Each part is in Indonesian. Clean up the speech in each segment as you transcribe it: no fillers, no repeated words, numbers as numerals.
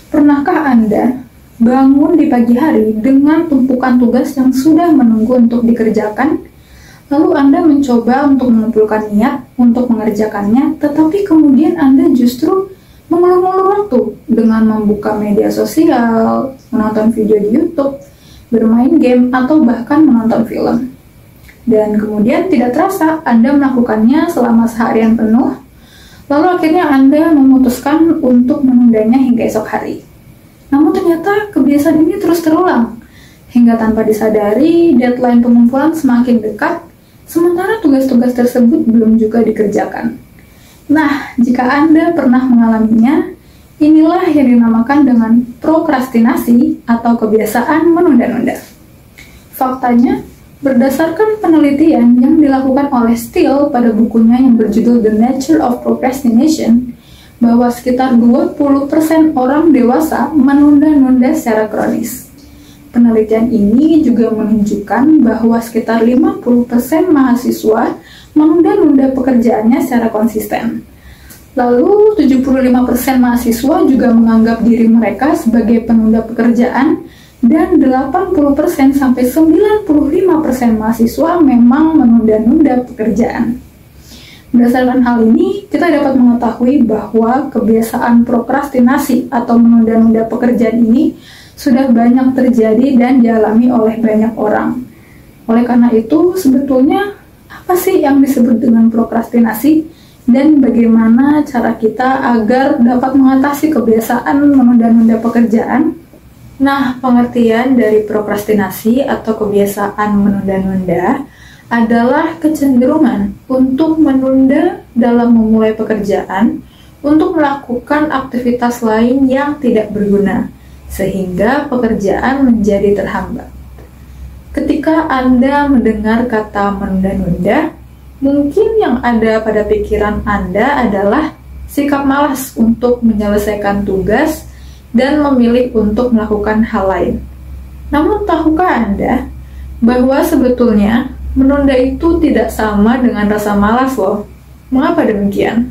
Pernahkah Anda bangun di pagi hari dengan tumpukan tugas yang sudah menunggu untuk dikerjakan? Lalu Anda mencoba untuk mengumpulkan niat untuk mengerjakannya, tetapi kemudian Anda justru mengulur-ulur waktu dengan membuka media sosial, menonton video di YouTube, bermain game, atau bahkan menonton film. Dan kemudian tidak terasa Anda melakukannya selama seharian penuh. Lalu akhirnya Anda memutuskan untuk menundanya hingga esok hari. Namun ternyata kebiasaan ini terus terulang. Hingga tanpa disadari, deadline pengumpulan semakin dekat, sementara tugas-tugas tersebut belum juga dikerjakan. Nah, jika Anda pernah mengalaminya, inilah yang dinamakan dengan prokrastinasi atau kebiasaan menunda-nunda. Faktanya, berdasarkan penelitian yang dilakukan oleh Steele pada bukunya yang berjudul The Nature of Procrastination, bahwa sekitar 20% orang dewasa menunda-nunda secara kronis. Penelitian ini juga menunjukkan bahwa sekitar 50% mahasiswa menunda-nunda pekerjaannya secara konsisten. Lalu 75% mahasiswa juga menganggap diri mereka sebagai penunda pekerjaan, dan 80% sampai 95% mahasiswa memang menunda-nunda pekerjaan. Berdasarkan hal ini, kita dapat mengetahui bahwa kebiasaan prokrastinasi atau menunda-nunda pekerjaan ini sudah banyak terjadi dan dialami oleh banyak orang. Oleh karena itu, sebetulnya apa sih yang disebut dengan prokrastinasi dan bagaimana cara kita agar dapat mengatasi kebiasaan menunda-nunda pekerjaan? Nah, pengertian dari prokrastinasi atau kebiasaan menunda-nunda adalah kecenderungan untuk menunda dalam memulai pekerjaan untuk melakukan aktivitas lain yang tidak berguna, sehingga pekerjaan menjadi terhambat. Ketika Anda mendengar kata menunda-nunda, mungkin yang ada pada pikiran Anda adalah sikap malas untuk menyelesaikan tugas dan memilih untuk melakukan hal lain. Namun tahukah Anda bahwa sebetulnya menunda itu tidak sama dengan rasa malas loh? Mengapa demikian?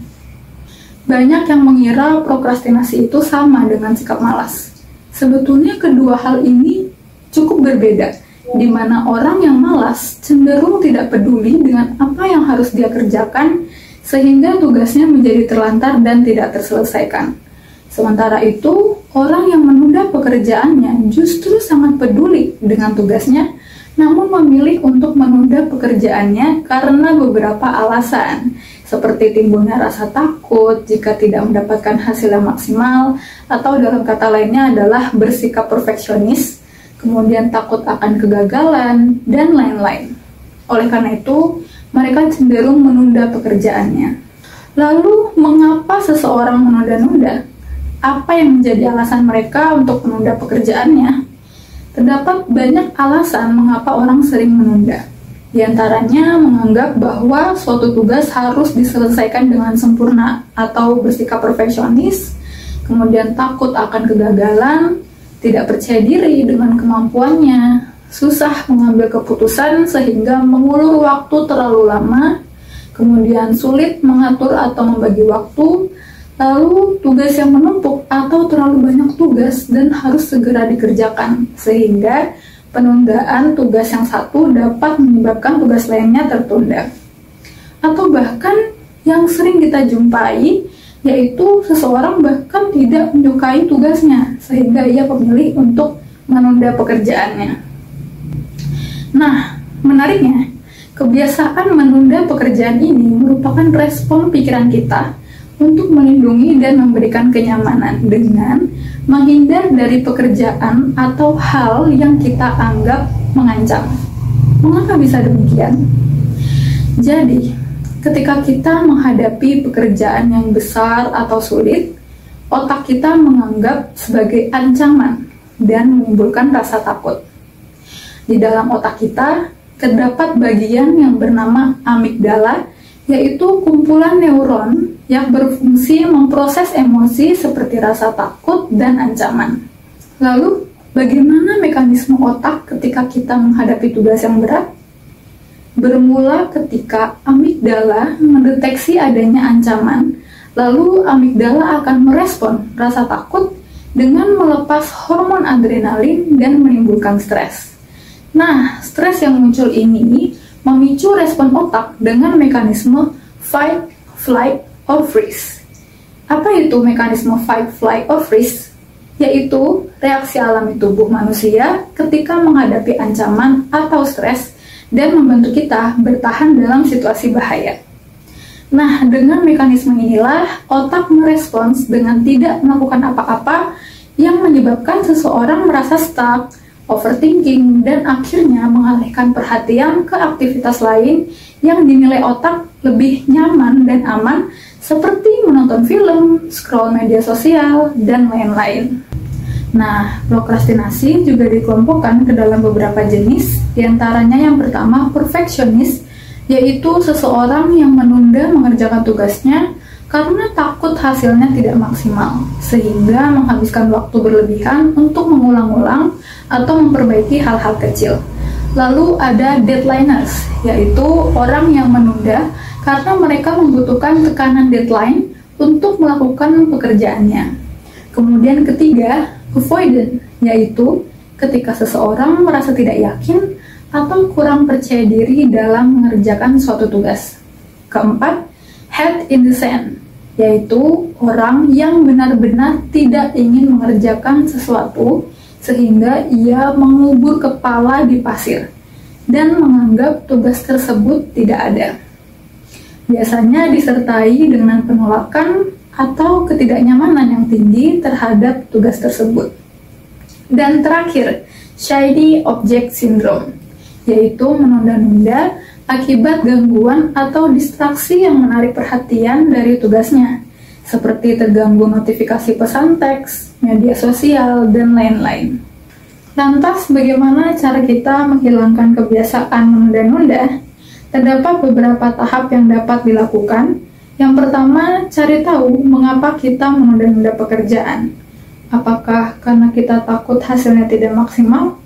Banyak yang mengira prokrastinasi itu sama dengan sikap malas. Sebetulnya kedua hal ini cukup berbeda, di mana orang yang malas cenderung tidak peduli dengan apa yang harus dia kerjakan, sehingga tugasnya menjadi terlantar dan tidak terselesaikan. Sementara itu, orang yang menunda pekerjaannya justru sangat peduli dengan tugasnya, namun memilih untuk menunda pekerjaannya karena beberapa alasan, seperti timbulnya rasa takut jika tidak mendapatkan hasil yang maksimal, atau dalam kata lainnya adalah bersikap perfeksionis, kemudian takut akan kegagalan, dan lain-lain. Oleh karena itu, mereka cenderung menunda pekerjaannya. Lalu, mengapa seseorang menunda-nunda? Apa yang menjadi alasan mereka untuk menunda pekerjaannya? Terdapat banyak alasan mengapa orang sering menunda. Di antaranya menganggap bahwa suatu tugas harus diselesaikan dengan sempurna atau bersikap perfeksionis, kemudian takut akan kegagalan, tidak percaya diri dengan kemampuannya, susah mengambil keputusan sehingga mengulur waktu terlalu lama, kemudian sulit mengatur atau membagi waktu, lalu tugas yang menumpuk atau terlalu banyak tugas dan harus segera dikerjakan, sehingga penundaan tugas yang satu dapat menyebabkan tugas lainnya tertunda. Atau bahkan yang sering kita jumpai, yaitu seseorang bahkan tidak menyukai tugasnya, sehingga ia memilih untuk menunda pekerjaannya. Nah, menariknya, kebiasaan menunda pekerjaan ini merupakan respon pikiran kita untuk melindungi dan memberikan kenyamanan dengan menghindar dari pekerjaan atau hal yang kita anggap mengancam. Mengapa bisa demikian? Jadi, ketika kita menghadapi pekerjaan yang besar atau sulit, otak kita menganggap sebagai ancaman dan menimbulkan rasa takut. Di dalam otak kita terdapat bagian yang bernama amigdala, yaitu kumpulan neuron yang berfungsi memproses emosi seperti rasa takut dan ancaman. Lalu, bagaimana mekanisme otak ketika kita menghadapi tugas yang berat? Bermula ketika amigdala mendeteksi adanya ancaman, lalu amigdala akan merespon rasa takut dengan melepas hormon adrenalin dan menimbulkan stres. Nah, stres yang muncul ini memicu respon otak dengan mekanisme fight, flight, or freeze. Apa itu mekanisme fight, flight, or freeze? Yaitu reaksi alami tubuh manusia ketika menghadapi ancaman atau stres dan membantu kita bertahan dalam situasi bahaya. Nah, dengan mekanisme inilah otak merespons dengan tidak melakukan apa-apa yang menyebabkan seseorang merasa stuck, overthinking, dan akhirnya mengalihkan perhatian ke aktivitas lain yang dinilai otak lebih nyaman dan aman, seperti menonton film, scroll media sosial, dan lain-lain. Nah, prokrastinasi juga dikelompokkan ke dalam beberapa jenis, diantaranya yang pertama perfeksionis, yaitu seseorang yang menunda mengerjakan tugasnya karena takut hasilnya tidak maksimal, sehingga menghabiskan waktu berlebihan untuk mengulang-ulang atau memperbaiki hal-hal kecil. Lalu ada deadliners, yaitu orang yang menunda karena mereka membutuhkan tekanan deadline untuk melakukan pekerjaannya. Kemudian ketiga, avoidant, yaitu ketika seseorang merasa tidak yakin atau kurang percaya diri dalam mengerjakan suatu tugas. Keempat, head in the sand, yaitu orang yang benar-benar tidak ingin mengerjakan sesuatu sehingga ia mengubur kepala di pasir dan menganggap tugas tersebut tidak ada. Biasanya disertai dengan penolakan atau ketidaknyamanan yang tinggi terhadap tugas tersebut. Dan terakhir, shiny object syndrome, yaitu menunda-nunda akibat gangguan atau distraksi yang menarik perhatian dari tugasnya, seperti terganggu notifikasi pesan teks, media sosial, dan lain-lain. Lantas, bagaimana cara kita menghilangkan kebiasaan menunda-nunda? Terdapat beberapa tahap yang dapat dilakukan. Yang pertama, cari tahu mengapa kita menunda-nunda pekerjaan. Apakah karena kita takut hasilnya tidak maksimal?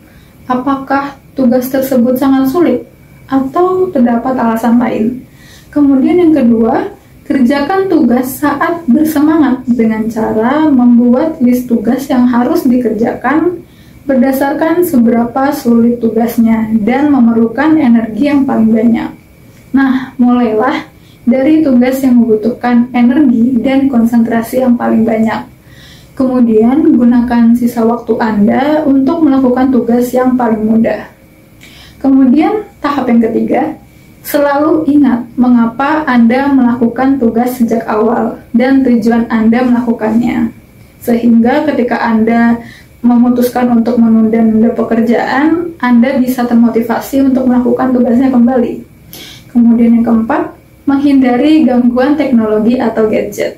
Apakah tugas tersebut sangat sulit? Atau terdapat alasan lain? Kemudian yang kedua, kerjakan tugas saat bersemangat dengan cara membuat list tugas yang harus dikerjakan berdasarkan seberapa sulit tugasnya dan memerlukan energi yang paling banyak. Nah, mulailah dari tugas yang membutuhkan energi dan konsentrasi yang paling banyak. Kemudian, gunakan sisa waktu Anda untuk melakukan tugas yang paling mudah. Kemudian, tahap yang ketiga, selalu ingat mengapa Anda melakukan tugas sejak awal dan tujuan Anda melakukannya. Sehingga ketika Anda memutuskan untuk menunda-nunda pekerjaan, Anda bisa termotivasi untuk melakukan tugasnya kembali. Kemudian yang keempat, menghindari gangguan teknologi atau gadget.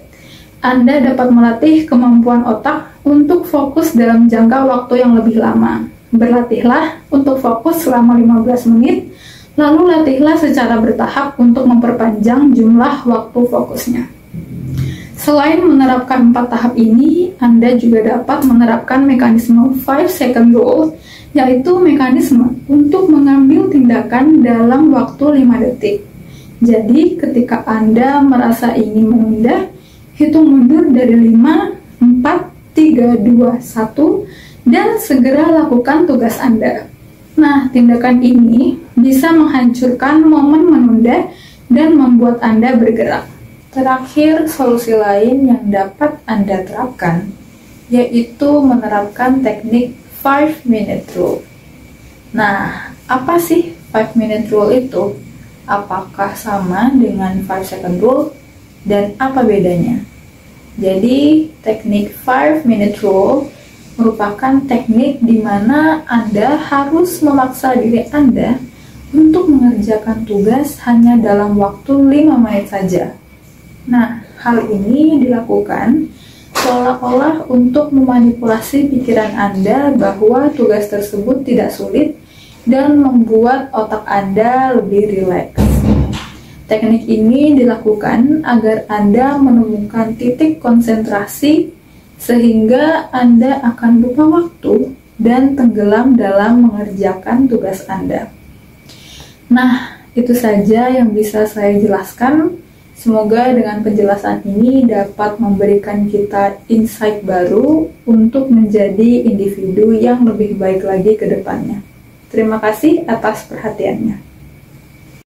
Anda dapat melatih kemampuan otak untuk fokus dalam jangka waktu yang lebih lama. Berlatihlah untuk fokus selama 15 menit, lalu latihlah secara bertahap untuk memperpanjang jumlah waktu fokusnya. Selain menerapkan 4 tahap ini, Anda juga dapat menerapkan mekanisme 5 second rule, yaitu mekanisme untuk mengambil tindakan dalam waktu 5 detik. Jadi, ketika Anda merasa ingin menunda, hitung mundur dari 5, 4, 3, 2, 1, dan segera lakukan tugas Anda. Nah, tindakan ini bisa menghancurkan momen menunda dan membuat Anda bergerak. Terakhir, solusi lain yang dapat Anda terapkan yaitu menerapkan teknik 5-minute rule. Nah, apa sih 5-minute rule itu? Apakah sama dengan 5 second rule? Dan apa bedanya? Jadi, teknik 5-minute rule merupakan teknik di mana Anda harus memaksa diri Anda untuk mengerjakan tugas hanya dalam waktu 5 menit saja. Nah, hal ini dilakukan seolah-olah untuk memanipulasi pikiran Anda bahwa tugas tersebut tidak sulit dan membuat otak Anda lebih rileks. Teknik ini dilakukan agar Anda menemukan titik konsentrasi sehingga Anda akan lupa waktu dan tenggelam dalam mengerjakan tugas Anda. Nah, itu saja yang bisa saya jelaskan. Semoga dengan penjelasan ini dapat memberikan kita insight baru untuk menjadi individu yang lebih baik lagi ke depannya. Terima kasih atas perhatiannya.